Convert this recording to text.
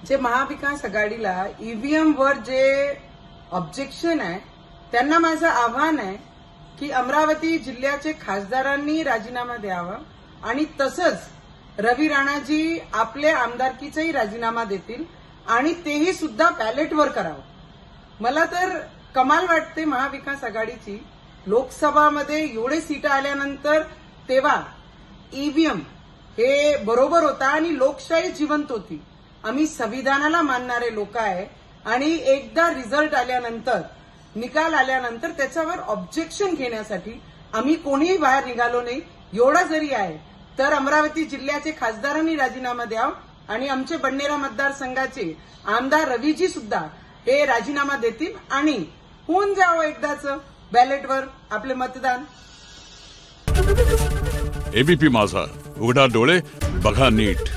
जे महाविकास आघाडीला ईव्हीएम वर जे ऑब्जेक्शन आहे त्यांना माझं आव्हान आहे की अमरावती जिल्ह्याचे खासदारांनी राजीनामा द्यावा आणि तसंच रवी राणाजी आपले आमदारकीचाही राजीनामा देतील आणि तेही सुद्धा बॅलेटवर करावं. मला तर कमाल वाटते महाविकास आघाडीची. लोकसभामध्ये एवढे सीट आल्यानंतर तेव्हा ईव्हीएम हे बरोबर होता आणि लोकशाही जिवंत होती. आम्ही संविधानाला मानणारे लोक आहे आणि एकदा रिझल्ट आल्यानंतर निकाल आल्यानंतर त्याच्यावर ऑब्जेक्शन घेण्यासाठी आम्ही कोणीही बाहेर निघालो नाही. एवढा जरी आहे तर अमरावती जिल्ह्याचे खासदारांनी राजीनामा द्यावा आणि आमचे बडनेरा मतदारसंघाचे आमदार रवीजी सुद्धा हे राजीनामा देतील आणि होऊन जावं एकदाच बॅलेटवर आपले मतदान. एबीपी माझा, उघडा डोळे बघा नीट.